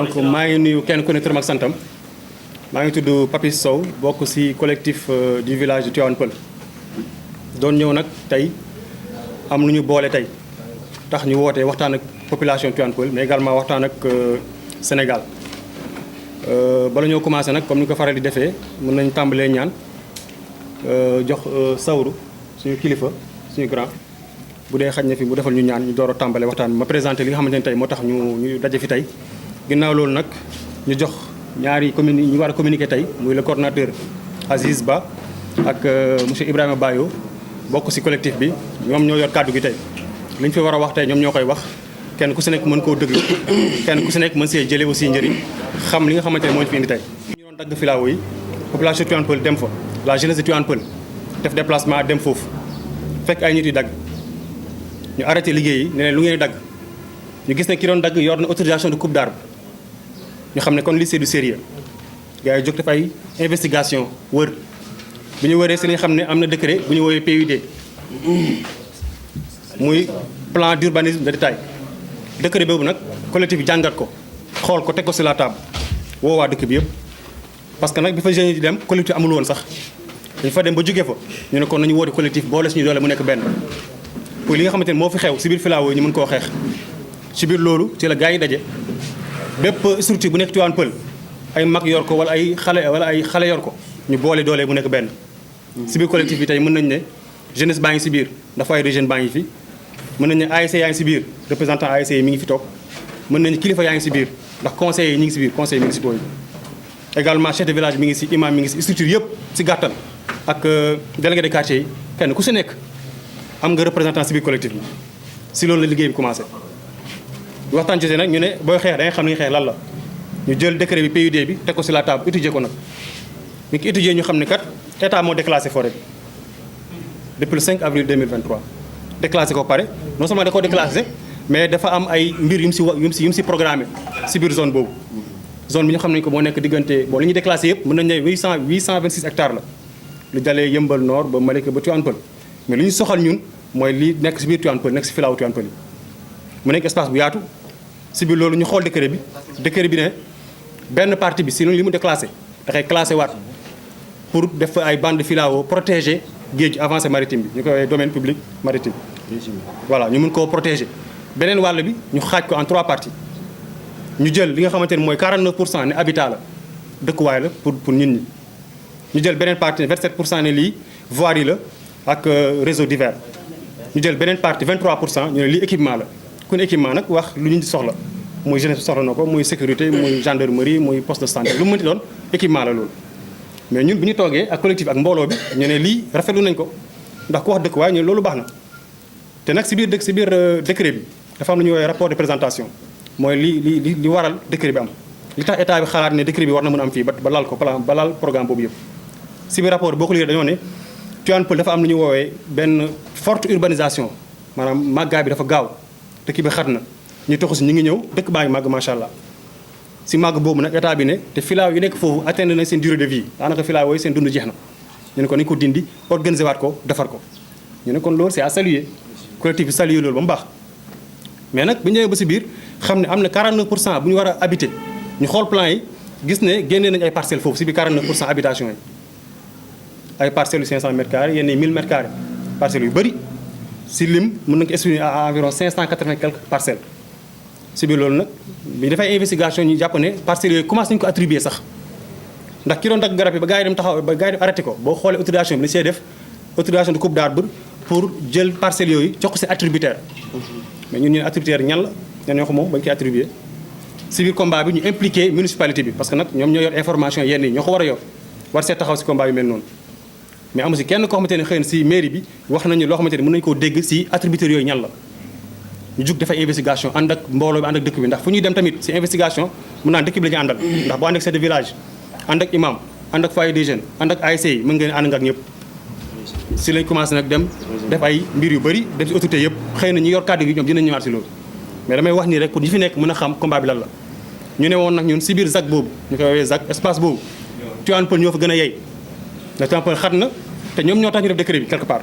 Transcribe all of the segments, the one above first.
donc maa ngi nuyu kenn ku ne turam ak santam maa ngi tudd Papis Sow bokk ci collectif du village de Tivaouane Peulh doon ñëw nag tey am lu ñu boole tey tax ñu woote waxtaan ak population Tivaouane Peulh mais également waxtaan ak Sénégal bala ñoo commencé nag comme ni ko faral di defee mën nañ tàmbalee ñaan jox sawru suñu kilifa suñu grand bu dee xaj na fi mu defal ñu ñaan ñu door a tàmbale waxtaan ma présenté li nga xamante ne tey moo tax ñu daje fi tey ginnaaw loolu nag ñu jox ñaari ñu war a communiquer tey muy le coordonnateur Aziz Ba ak monsieur Ibrahima Bayo bokk ci collectif bi ñoom ñoo yor kàddu gi tey li ñu fi war a wax tey ñoom ñoo koy wax kenn ku ci nekk mën koo déglu kenn ku ci nekk mën see jëlee aussi njëriñ xam li nga xamante ne moo ñu fi indi tey. ñu doon dagg filao yi population Tivaouane Peulh dem fa la jeunesse de Tivaouane Peulh def déplacement dem foofu fekk ay nit yu dagg ñu arrêté liggéey yi ne leen lu ngeen di dagg ñu gis ne ki doon dagg yor na autorisation de coupe d'arbre ñu xam ne kon lii c'est du sérieux gars yi jóg def ay investigation wër bi ñu wëree si lañ xam ne am na décret bu ñu woowee PUD muy plan d'urbanisme de détail décret boobu nag collectif bi jàngat ko xool ko teg ko sur la table woo waa dëkk bi yëpp parce que nag bi fa jeunes yi di dem collectif amul woon sax dañu fa dem ba jógee fa ñu ne kon nañu woote collectif boole suñu doole mu nekk benn pour li nga xamante ne moo fi xew si biir filao yi ñu mën koo xeex si biir loolu ci la gars yi daje bépp structure bu nekk Tivaouane Peulh ay mag yor ko wala ay xale yor ko ñu boole doole mu nekk benn si biir collectif bi tey mën nañu ne jeunesse baa ngi si biir ndax foyer de jeunes baa ngi fi mën nañu ne ASC yaa ngi si biir représentant ASC yi mi ngi fi toog mën nañu kilifa yaa ngi si biir ndax conseillers yi ñu ngi si biir conseillers municipaux yi également chef de village mi ngi si imam mi ngi si structure yëpp si gàttal ak délégué de quartier yi kenn ku si nekk am nga représentant si biir collectif bi si loolu la liggéey bi commencé waxtaan jotee nag ñu ne booy xeex da nga xam ni xeex lan la ñu jël décret bi PUD bi teg ko si la table étudier ko nag ñu ko étudier ñu xam ne kat état moo déclassé forêt bi depuis le 5 avril 2023 déclassé ko pare non seulement da koo déclassé mais dafa am ay mbir yu mu si programmé si biir zone boobu zone bi ñu xam nañ ko moo nekk diggante bon li ñuy déclassé yëpp mën nañ ne 826 hectares la lu dalee Yëmbal Nord ba Malika ba Tivaouane Peulh mais li ñu soxal ñun mooy li nekk si biir Tivaouane Peulh nekk si filaawu Tivaouane Peulh yi mu nekk espace bu yaatu si biir loolu ñu xool décret bi ne benn partie bi si li mu déclassé da koy classé waat pour def ay bande de filao protéger géej avancée maritime bi ñu koy domaine public maritime voilà ñu mën koo protéger beneen wàll bi ñu xaaj ko en 3 parties ñu jël li nga xamante ne mooy 49% ne habitat la dëkkuwaay la pour nit ñi ñu jël beneen partie 27% ne lii voirie la ak réseau divers ñu jël beneen partie 23% ñu ne lii équipement la ku ne équipement nag wax lu ñu soxla muy jeunesse soxla na ko muy sécurité muy gendarmerie muy poste de santé lu mu mënti doon équipement la loolu mais ñun bi ñu toogee ak collectif ak mbooloo bi ñu ne lii rafetlu nañ ko ndax ku wax dëkk waaye ñu loolu baax na te nag si biir décret bi dafa am lu ñuy woowee rapport de présentation mooy li waral décret bi am li tax état bi xalaat ne décret bi war na mën a am fii ba lal ko ba lal programme boobu yëpp si biir rapport boo ko liggéey dañoo ne Tivaouane Peulh dafa am lu ñuy woowee benn forte urbanisation maanaam màggaay bi dafa gaaw dëkk bi xat na ñu toxu si ñu ngi ñëw dëkk baa ngi màgg macha allah si màgg boobu nag état bi ne te filao yi nekk foofu atteindre nañ seen durée de vie daanaka filao yooyu seen dund jeex na ñu ne ko nañu ko dindi organiser waat ko defar ko ñu ne kon loolu c'est à saluer collectif bi saluer loolu ba mu baax mais nag bu ñu ñëwee ba si biir xam ne am na 49% bu ñu war a habiter ñu xool plan yi gis ne génnee nañu ay parcelles foofu si biir 49% habitation yi ay parcelles yu 500 mètres carrés yenn yi 1000 mètres carrés parcelles yu bëri si lim mën nañu ko estimer à environ 580 quelques parcelles si biir loolu nag bi dafay investigation ñu jàpp ne parcelles yooyu commencé nañu ko attribuer sax ndax ki doon dagg garab yi ba gars yi dem taxaw ba gars yi dem arrêté ko boo xoolee autorisation bi dañu see def autorisation de coupe d'arbre pour jël parcelles yooyu jox ko si attributaire mais ñun ñu ne attributaire ñan la ñan ñoo ko moom bañ koy attribuer si biir combat bi ñu impliqué municipalité bi parce que nag ñoom ñoo yor information yenn yi ñoo ko war a yor war see taxaw si combat yu mel noonu mais amu si kenn koo xamante ne xëy na si mairie bi wax nañu loo xamante ne mën nañu koo dégg si attributaires yooyu ñan la ñu jug dafay investigation ànd ak mbooloo bi ànd ak dëkk bi ndax fu ñuy dem tamit si investigation mun naan dëkk bi la ñu àndal ndax boo ànd ak chef de village ànd ak imam ànd ak foyer des jeunes ànd ak ASC yi mën ngeen ànd nga ak ñëpp si lañ commencé nag dem def ay mbir yu bëri dem si autorité yëpp xëy na ñu yor kàddu gi ñoom dinañ ñëwaat si loolu mais damay wax nii rek pour ñi fi nekk mën a xam combat bi lan la ñu ne woon nag ñun si biir ZAC boobu ñu koy woowee ZAC espace boobu Tivaouane Peulh ñoo fa gën a yey ndax Tivaouane Peulh xat na te ñoom ñoo tax ñu def décret bi quelque part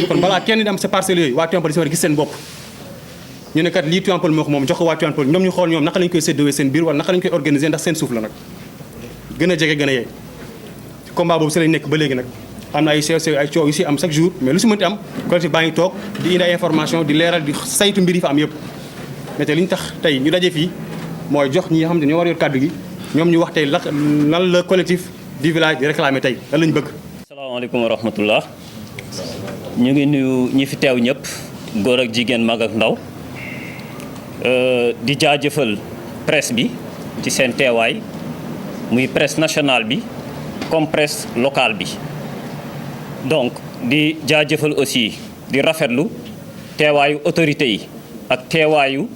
kon balaa kenn di am sa parcelles yooyu waa Tivaouane Peulh si war a gis seen bopp ñu ne kat lii Tivaouane Peulh moo ko moom jox ko waa Tivaouane Peulh ñoom ñu xool ñoom naka lañu koy séddowee seen biir wala naka lañu koy organiser ndax seen suuf la nag gën a jege gën a yey combat boobu si lañ nekk ba léegi nag am na ay sew sew ay coow yu si am chaque jour mais lu si mënti am collectif baa ngi toog di indi ay information di leeral di saytu mbir yi fa am yëpp mais te li ñu tax tey ñu daje fii mooy jox ñi nga xam ne ñoo war yor kàddu gi ñoom ñu wax tey lan la collectif du village di réclamer tey lan lañu bëgg. asalaamaaleykum wa rahmatullah ñu ngi nuyu ñi fi teew ñëpp góor ak jigéen mag ak ndaw di jaajëfal presse bi ci seen teewaay muy presse nationale bi comme presse locale bi donc di jaajëfal aussi di rafetlu teewaayu autorité yi ak teewaayu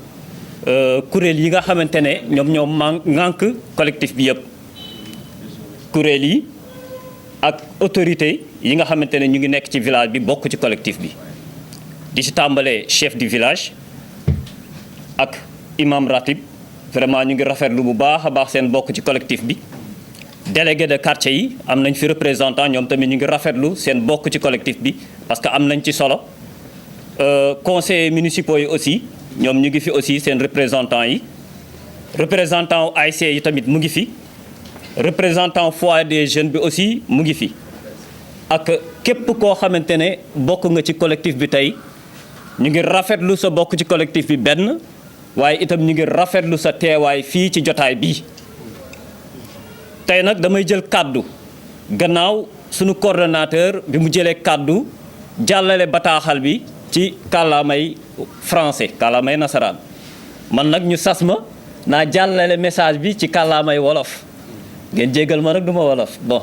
kuréel yi nga xamante ne ñoom ŋànk collectif bi yëpp kuréel yi ak autorité yi nga xamante ne ñu ngi nekk ci village bi bokk ci collectif bi di ci tàmbalee chef du village ak imam ratib vraiment ñu ngi rafetlu bu baax a baax seen bokk ci collectif bi délégué de quartier yi am nañ fi représentant ñoom tamit ñu ngi rafetlu seen bokk ci collectif bi parce que am nañ ci solo conseillers municipaux yi aussi ñoom ñu ngi fi aussi seen représentant yi représentant AIC yi tamit mu ngi fi représentant foyer des jeunes bi aussi mu ngi fi ak képp koo xamante ne bokk nga ci collectif bi tey ñu ngi rafetlu sa bokk ci collectif bi benn waaye itam ñu ngi rafetlu sa teewaay fii ci jotaay bii tey nag damay jël kàddu gannaaw sunu coordonnateur bi mu jëlee kàddu jàllale bataaxal bi ci kàllaamay français kàllaamay nasaraan man nag ñu sas ma naa jàllale message bi ci kàllaamay wolof ngeen jéggal ma nag du ma wolof bon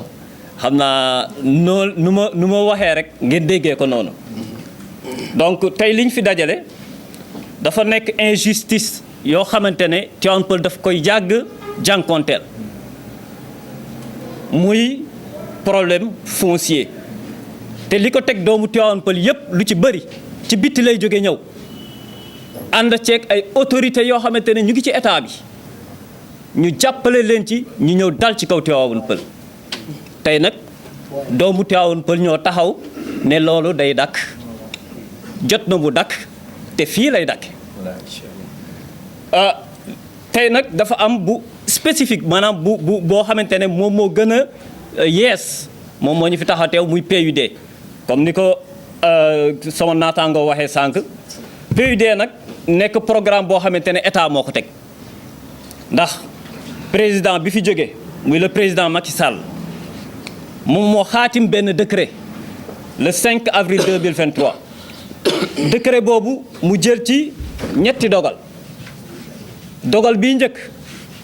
xam naa nu ma waxee rek ngeen déggee ko noonu donc tey liñ fi dajale dafa nekk injustice yoo xamante ne Tivaouane Peulh daf koy yàgg jànkonteel muy problème foncier te li ko teg doomu Tivaouane Peulh yépp lu ci bëri ci bitti lay jóge ñëw ànd ceeg ay autorités yoo xamante ne ñu ngi ci état bi ñu jàppale leen ci ñu ñëw dal ci kaw Tivaouane Peulh tey nag doomu Tivaouane Peulh ñoo taxaw ne loolu day dakk jot na bu dakk te fii lay dakk tey nag dafa am bu spécifique maanaam boo xamante ne moom moo gën a yees moom moo ñu fi tax a teew muy PUD comme ni ko sama naataangoo waxee sànq PUD nag nekk programme boo xamante ne état moo ko teg ndax président bi fi jóge muy le président Macky Sall moom moo xaatim benn décret le 5 avril 2023 décret boobu mu jël ci ñetti dogal bii njëkk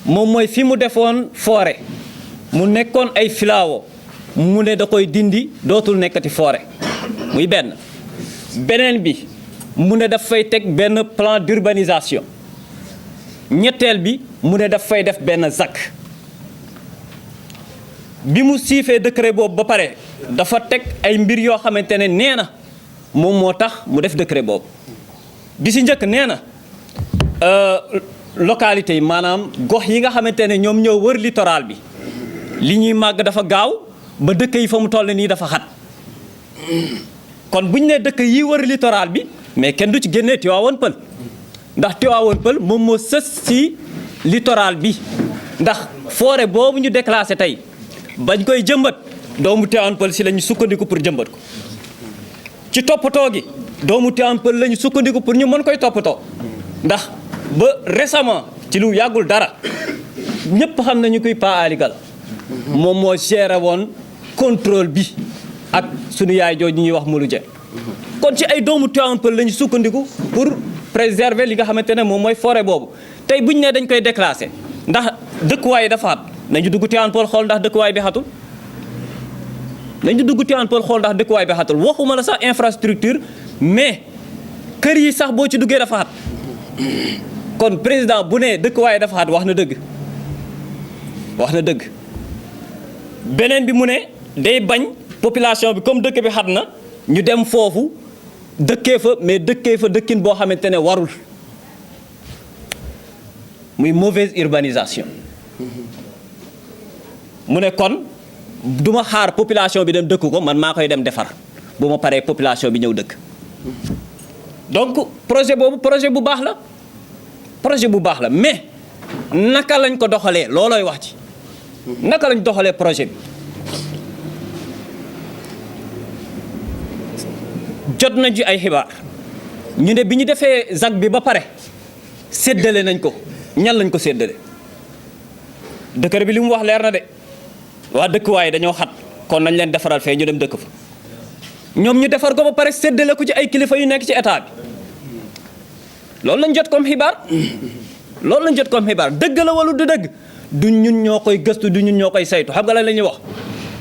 moom mooy fi mu defoon forêt mu nekkoon ay filao mu ne da koy dindi dootul nekkati forêt muy beneen bi mu ne daf fay teg benn plan d'urbanisation ñetteel bi mu ne daf fay def benn ZAC bi mu siifee décret boobu ba pare dafa teg ay mbir yoo xamante ne nee na moom moo tax mu def décret boobu bi si njëkk nee na localité yi maanaam gox yi nga xamante ne ñoom ñoo wër littoral bi li ñuy màgg dafa gaaw ba dëkk yi fa mu toll nii dafa xat kon bu ñu nee dëkk yi wër littoral bi mais kenn du ci génnee Tivaouane Peulh ndax Tivaouane Peulh moom moo sës si littoral bi ndax forêt boobu ñu déclassé tey bañ koy jëmbat doomu Tivaouane Peulh si la ñu sukkandiku pour jëmbat ko ci toppatoo gi doomu Tivaouane Peulh la ñu sukkandiku pour ñu mën koy toppatoo ndax ba récemment ci lu yàggul dara ñëpp xam nañu koy Pa Ali Gala moom moo géré woon contrôle bi ak sunu yaay jooju ñuy wax Mulu Dieng kon ci ay doomu Tivaouane Peulh la ñu sukkandiku pour préserver li nga xamante ne moom mooy forêt boobu tey bu ñu nee dañ koy déclassé ndax dëkkuwaay yi dafa xat nañu dugg Tivaouane Peulh xool ndax dëkkuwaay bi xatul nañu dugg Tivaouane Peulh xool ndax dëkkuwaay bi xatul waxuma la sax infrastructure mais kër yi sax boo ci duggee dafa xat kon président bu ne dëkkuwaay dafa xat wax na dëgg beneen bi mu ne day bañ population bi comme dëkk bi xat na ñu dem foofu dëkkee fa mais dëkkee fa dëkkin boo xamante ne warul muy mauvaise urbanisation mu ne kon du ma xaar population bi dem dëkk ko man maa koy dem defar bu ma paree population bi ñëw dëkk donc projet boobu projet bu baax la mais naka lañ ko doxalee loolooy wax ci naka lañ doxalee projet bi. jot nañ ci ay xibaar ñu ne bi ñu defee ZAC bi ba pare séddale nañ ko ñan lañ ko séddale décret bi li mu wax leer na de waa dëkk waaye dañoo xat kon nañ leen defaral fee ñu dem dëkk fa ñoom ñu defar ko ba pare séddale ko ci ay kilifa yu nekk ci état bi loolu lañ jot comme xibaar dëgg la wala du dëgg du ñun ñoo koy gëstu du ñun ñoo koy saytu xam nga lan la ñuy wax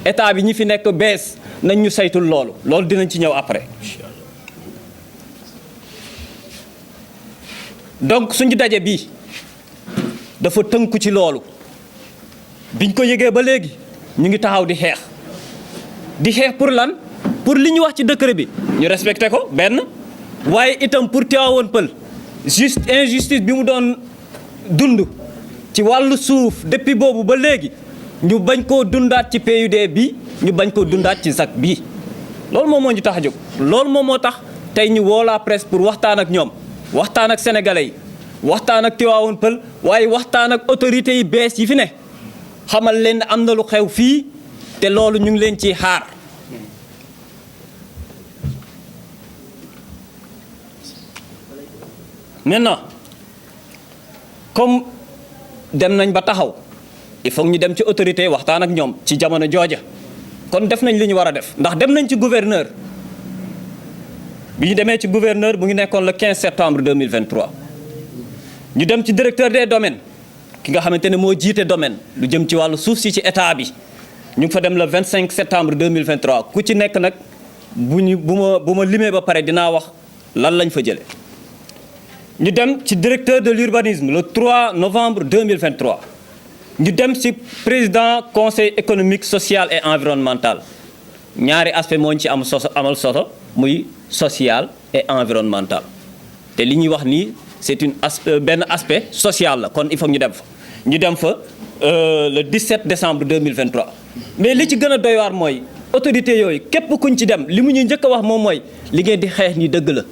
état bi ñi fi nekk bees nañ ñu saytul loolu dinañ ci ñëw après. donc suñu daje bii dafa tënku ci loolu biñ ko yëgee ba léegi ñu ngi taxaw di xeex pour lan pour li ñu wax ci décret bi ñu respecté ko benn waaye itam pour Tivaouane Peulh injustice bi mu doon dund ci wàllu suuf depuis boobu ba léegi ñu bañ koo dundaat ci PUD bi ñu bañ koo dundaat ci ZAC bii loolu moom moo ñu tax a jóg loolu moom moo tax tey ñu woo la presse pour waxtaan ak ñoom waxtaan ak sénégalais yi waxtaan ak Tivaouane Peulh waaye waxtaan ak autorités yi bees yi fi ne xamal leen ne am na lu xew fii te loolu ñu ngi leen ciy xaar. maintenant comme dem nañ ba taxaw il faut ñu dem ci autorité waxtaan ak ñoom ci jamono jooja kon def nañ li ñu war a def ndax dem nañ ci gouverneur bi ñu demee ci gouverneur bu ngi nekkoon le 15 septembre 2023 ñu dem ci directeur des domaines ki nga xamante ne moo jiite domaine lu jëm ci wàllu suuf si ci état bi ñu ngi fa dem le 25 septembre 2023 ku ci nekk nag bu ma limee ba pare dinaa wax lan lañ fa jële ñu dem ci directeur de l'urbanisme le 3 novembre 2023 ñu dem ci président conseil économique social et environnemental ñaari aspect moo ñu ci amal solo muy social et environnemental te li ñuy wax nii c'est benn aspect social la kon il faut ñu dem fa le 17 décembre 2023 mais li ci gën a doy waar mooy autorité yooyu képp kuñ ci dem li mu ñuy njëkk a wax moom mooy li ngeen di xeex ni dëgg la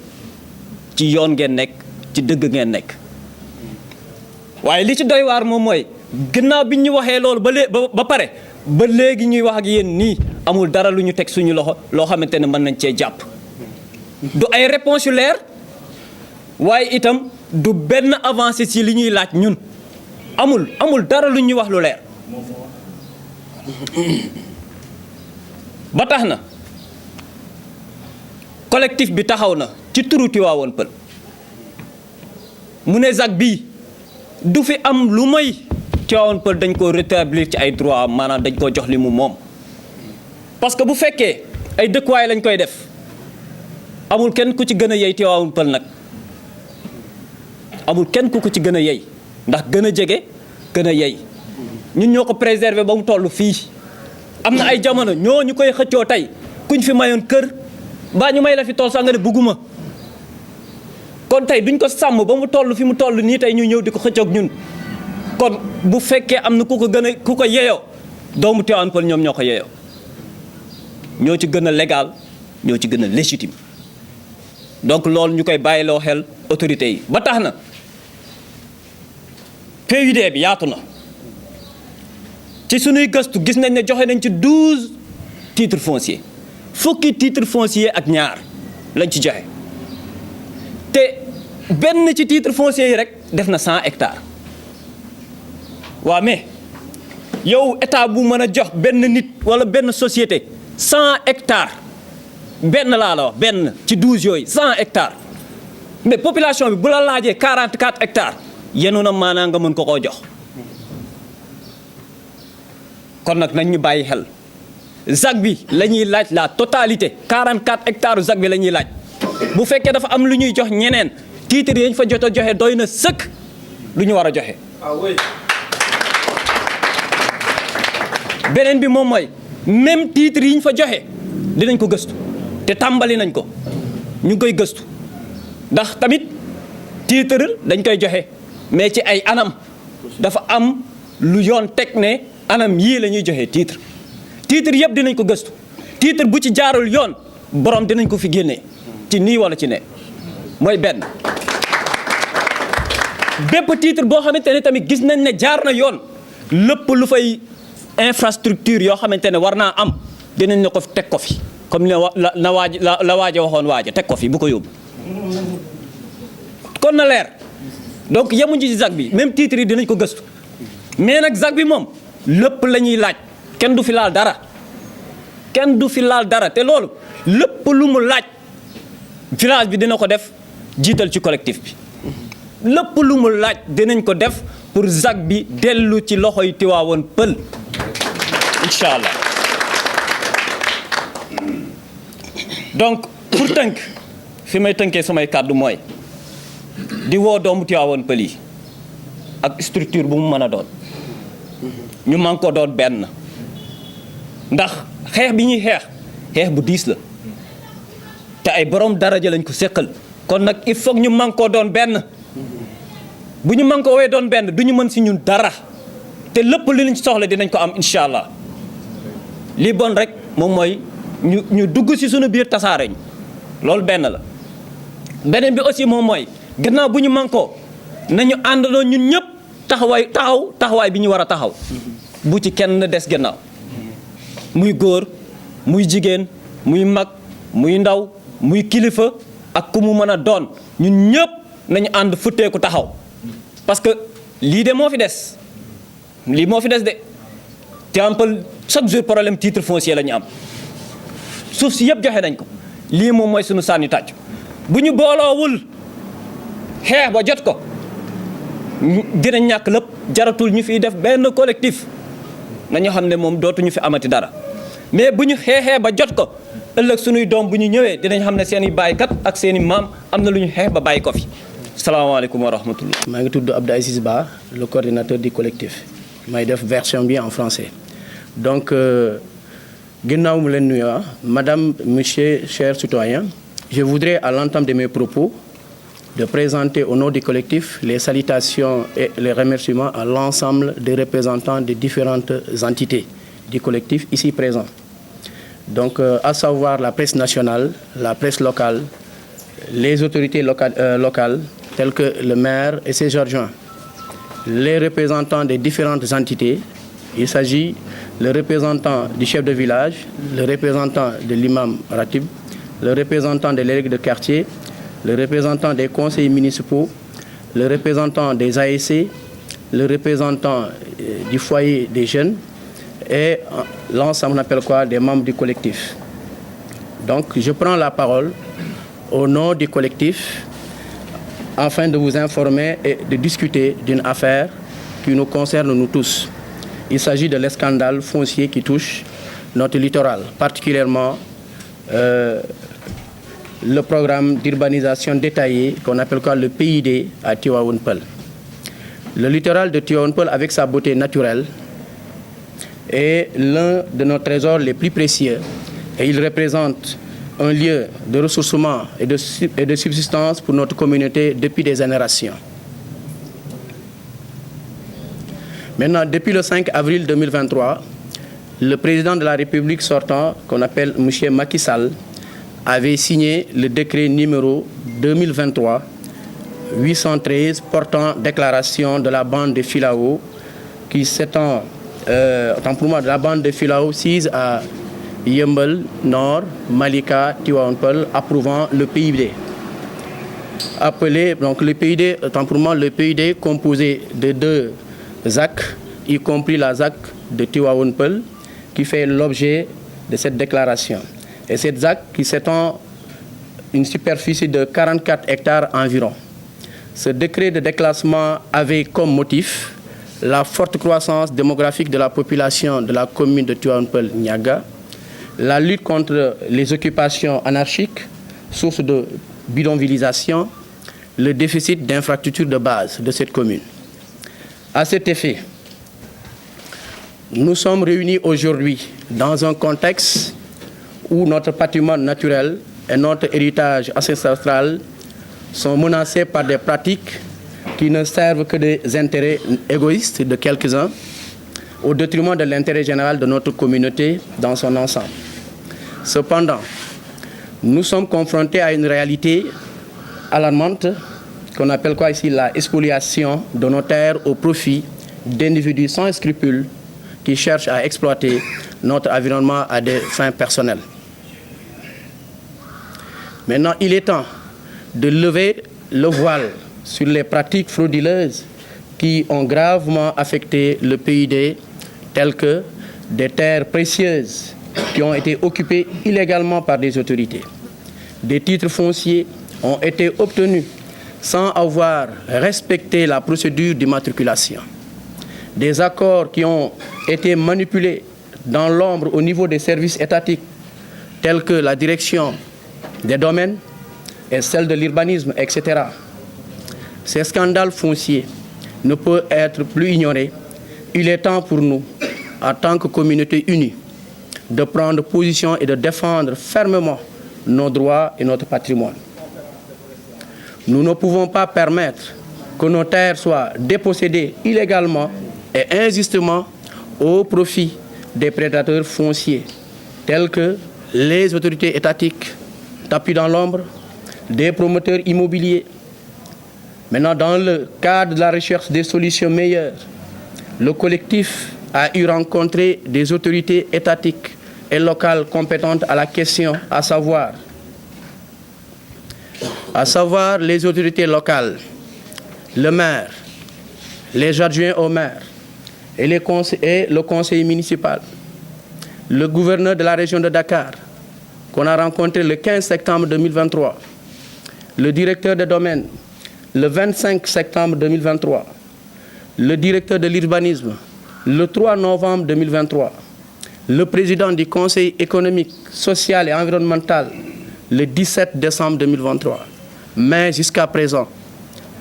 ci yoon ngeen nekk ci dëgg ngeen nekk waaye li ci doy waar moom mooy gannaaw bi ñu waxee loolu ba pare ba léegi ñuy wax ak yéen nii amul dara lu ñu teg suñu loxo loo xamante ne mën nañ cee jàpp du ay réponse yu leer waaye itam du benn avancée ci li ñuy laaj ñun amul dara lu ñuy wax lu leer ba tax na collectif bi taxaw na ci turu Tivaouane Peulh mu ne ZAC bii du fi am lu may Tivaouane Peulh dañ ko rétablir ci ay droit maanaam dañ ko jox li mu moom parce que bu fekkee ay dëkkuwaay lañ koy def amul kenn ku ci gën a yey Tivaouane Peulh nag amul kenn ku ko ci gën a yey ndax gën a jege gën a yey ñun ñoo ko préserver ba mu toll fii am na ay jamono ñoo ñu koy xëccoo tey kuñ fi mayoon kër mbaa ñu may la fi tool sax nga ne bugguma kon tey duñ ko sàmm ba mu toll fi mu toll nii tey ñu ñëw di ko xëccoog ñun kon bu fekkee am na ku ko yeyoo doomu Tivaouane Peulh ñoom ñoo ko yeyoo ñoo ci gën a légal ñoo ci gën a légitime donc loolu ñu koy bàyyiloo xel autorités yi ba tax na PUD bi yaatu na ci sunuy gëstu gis nañ ne joxe nañ ci 12 titres fonciers fukki titres fonciers ak ñaar lañ ci joxe te benn ci titres fonciers yi rek def na 100 hectares waaw mais yow état bu mën a jox benn nit wala benn société 100 hectares benn laa la wax benn ci 12 yooyu 100 hectares mais population bi bu la laajee 44 hectares yenu na maanaa nga mën ko koo jox kon nag nañ ñu bàyyi xel ZAC bi la ñuy laaj la totalité 44 hectares ZAC bi la ñuy laaj bu fekkee dafa am lu ñuy jox ñeneen titres yi ñu fa jot a joxe doy na sëkk lu ñu war a joxe. beneen bi moom mooy même titres yi ñu fa joxe dinañ ko gëstu te tàmbali nañ ko ñu ngi koy gëstu ndax tamit titre dañ koy joxe mais ci ay anam dafa am lu yoon teg ne anam yii la ñuy joxe titre yëpp dinañ ko gëstu titre bu ci jaarul yoon borom dinañ ko fi génnee ci nii wala ci ne mooy benn. bépp titre boo xamante ne tamit gis nañ ne jaar na yoon lépp lu fay infrastructure yoo xamante ne war naa am dinañ ne ko teg ko fi comme la waaja waxoon waaja teg ko fi bu ko yóbbu. kon na leer donc yemuñ ci ZAC bi même titre yi dinañ ko gëstu mais nag ZAC bi moom lépp la ñuy laaj kenn du fi laal dara kenn du fi laal dara te loolu lépp lu mu laaj village bi dina ko def jiital ci collectif bi. lépp lu mu laaj dinañ ko def pour ZAC bi dellu ci loxoy Tivaouane Peulh incha allah. donc pour tënk fi may tënkee samay kàddu mooy di woo doomu Tivaouane Peulh yi ak structure bu mu mën a doon ñu man ko doon benn ndax xeex bi ñuy xeex bu diis la te ay borom daraja lañ ko séqal kon nag il faut ñu man koo doon benn. bu ñu mën ko woowee doon benn du ñu mën si ñun dara te lépp li ñu soxla dinañ ko am incha allah li bon rek moom mooy ñu dugg si suñu biir tasaare ñu loolu benn la. beneen bi aussi moom mooy gannaaw bu ñu mën ko nañu àndandoo ñun ñëpp taxawaay bi ñu war a taxaw bu ci kenn des gannaaw muy góor muy jigéen muy mag muy ndaw muy kilifa ak ku mu mën a doon ñun ñëpp nañu ànd futteeku taxaw. parce que lii de moo fi des lii moo fi des de Tivaouane Peulh chaque jour problème titre foncier la ñu am suuf si yëpp joxe nañ ko lii moom mooy suñu sànni tàcc bu ñu booloowul xeex ba jot ko dinañ ñàkk lépp jaratul ñu fiy def benn collectif nañu xam ne moom dootuñu fi amati dara mais bu ñu xeexee ba jot ko ëllëg suñuy doom bu ñu ñëwee dinañ xam ne seen i baaykat ak seen i maam am na lu ñu xeex ba bàyyi ko fi. salaamaaleykum wa rahmatullah. maa ngi tudd Abdou Aziz Ba le coordinateur du collectif may def version bi en français donc ginnaaw mu leen nuyu madame monsieur chers citoyens je voudrais à l'entame de mes propos de présenter au nom du collectif les salutations et les remerciements à l'ensemble des représentants des différentes entités du collectif ici présents donc à savoir la presse nationale, la presse locale, les autorités locales tels que le maire et ses adjoints, les représentants des différentes entités. Il s'agit le représentant du chef de village, le représentant de l'imam Ratib, le représentant des délégués de quartier, le représentant des conseillers municipaux, le représentant des ASC, le représentant du foyer des jeunes et l'ensemble, on appelle quoi, des membres du collectif. Donc, je prends la parole au nom du collectif afin de vous informer et de discuter d'une affaire qui nous concerne nous tous. Il s'agit de l'escandale foncier qui touche notre littoral, particulièrement le programme d'urbanisation détaillée qu'on appelle quoi, le PID à Tivaouane Peulh. Le littoral de Tivaouane Peulh, avec sa beauté naturelle, est l'un de nos trésors les plus précieux et il représente un lieu de ressourcement et de subsistance pour notre communauté depuis des générations. Maintenant, depuis le 5 avril 2023, le président de la République sortant, qu'on appelle M. Macky Sall, avait signé le décret numéro 2023-813 portant déclaration de la bande de Filao qui s'étend, tant pour moi, de la bande de Filao 6 à Yeumbeul Nord, Malika, Tivaouane Peulh, approuvant le PID. Appelé, donc le PID, tant pour moi, le PID composé de 2 ZAC, y compris la ZAC de Tivaouane Peulh, qui fait l'objet de cette déclaration. Et cette ZAC qui s'étend une superficie de 44 hectares environ. Ce décret de déclassement avait comme motif la forte croissance démographique de la population de la commune de Tivaouane Peulh-Niaga, la lutte contre les occupations anarchiques, source de bidonvillisation, le déficit d'infrastructures de base de cette commune. À cet effet, nous sommes réunis aujourd'hui dans un contexte où notre patrimoine naturel et notre héritage ancestral sont menacés par des pratiques qui ne servent que des intérêts égoïstes de quelques-uns au détriment de l'intérêt général de notre communauté dans son ensemble. Cependant, nous sommes confrontés à une réalité alarmante qu'on appelle quoi ici la spoliation de nos terres au profit d'individus sans scrupules qui cherchent à exploiter notre environnement à des fins personnelles. Maintenant, il est temps de lever le voile sur les pratiques frauduleuses qui ont gravement affecté le PID, telles que des terres précieuses qui ont été occupées illégalement par des autorités. Des titres fonciers ont été obtenus sans avoir respecté la procédure d'immatriculation. Des accords qui ont été manipulés dans l'ombre au niveau des services étatiques, tels que la direction des domaines et celle de l'urbanisme, etc. Ces scandales fonciers ne peuvent être plus ignorés. Il est temps pour nous, en tant que communauté unie, de prendre position et de défendre fermement nos droits et notre patrimoine. Nous ne pouvons pas permettre que nos terres soient dépossédées illégalement et injustement au profit des prédateurs fonciers, tels que les autorités étatiques, tapis dans l'ombre, des promoteurs immobiliers. Maintenant, dans le cadre de la recherche des solutions meilleures, le collectif a eu rencontré des autorités étatiques et locales compétentes à la question, à savoir les autorités locales, le maire, les adjoints au maire et le conseil municipal, le gouverneur de la région de Dakar, qu'on a rencontré le 15 septembre 2023, le directeur des domaines, le 25 septembre 2023, le directeur de l'urbanisme, le 3 novembre 2023, le président du Conseil économique, social et environnemental, le 17 décembre 2023. Mais jusqu'à présent,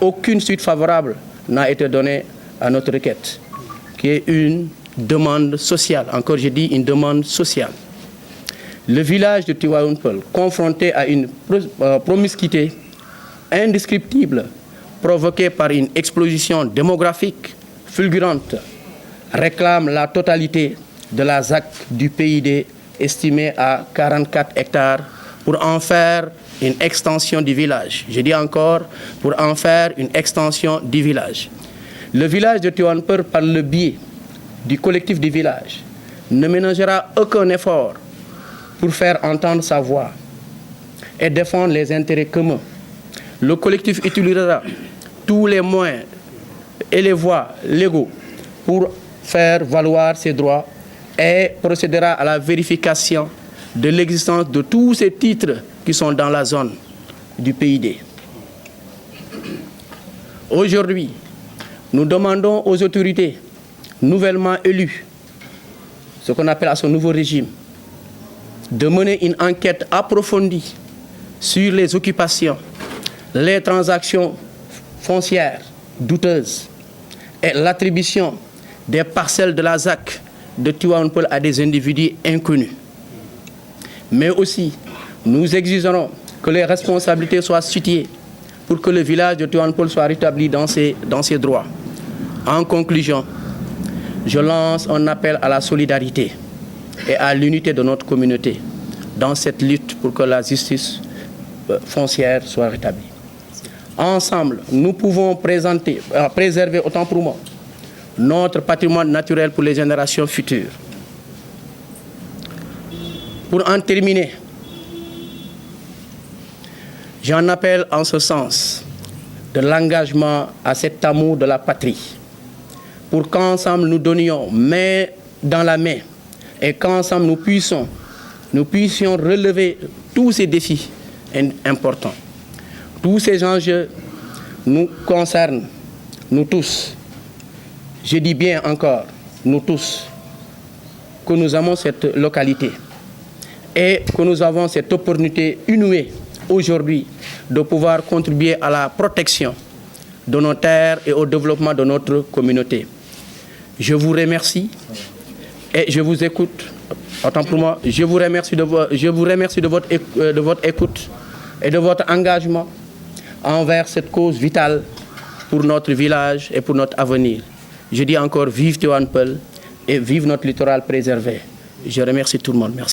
aucune suite favorable n'a été donnée à notre requête, qui est une demande sociale. Encore, j'ai dit une demande sociale. Le village de Tivaouane Peulh, confronté à une promiscuité indescriptible provoquée par une explosion démographique fulgurante, réclame la totalité de la ZAC du PID estimée à 44 hectares pour en faire une extension du village. Je dis encore, pour en faire une extension du village. Le village de Tivaouane Peulh, par le biais du collectif du village, ne ménagera aucun effort pour faire entendre sa voix et défendre les intérêts communs. Le collectif utilisera tous les moyens et les voies légaux pour faire valoir ses droits et procédera à la vérification de l'existence de tous ces titres qui sont dans la zone du PID. Aujourd'hui, nous demandons aux autorités nouvellement élues, ce qu'on appelle à ce nouveau régime, de mener une enquête approfondie sur les occupations, les transactions foncières douteuses et l'attribution des parcelles de la ZAC de Tivaouane Peulh à des individus inconnus. Mais aussi, nous exigerons que les responsabilités soient situées pour que le village de Tivaouane Peulh soit rétabli dans ses droits. En conclusion, je lance un appel à la solidarité et à l'unité de notre communauté dans cette lutte pour que la justice foncière soit rétablie. Ensemble, nous pouvons préserver, autant pour moi, notre patrimoine naturel pour les générations futures. Pour en terminer, j'en appelle en ce sens de l'engagement à cet amour de la patrie, pour qu'ensemble nous donnions main dans la main et qu'ensemble nous puissions relever tous ces défis importants. Tous ces enjeux nous concernent, nous tous. Je dis bien encore, nous tous, que nous avons cette localité et que nous avons cette opportunité inouïe aujourd'hui de pouvoir contribuer à la protection de nos terres et au développement de notre communauté. Je vous remercie et je vous écoute. Autant pour moi, je vous remercie de votre écoute et de votre engagement envers cette cause vitale pour notre village et pour notre avenir. Je dis encore vive Tivaouane Peulh et vive notre littoral préservé. Je remercie tout le monde. Merci.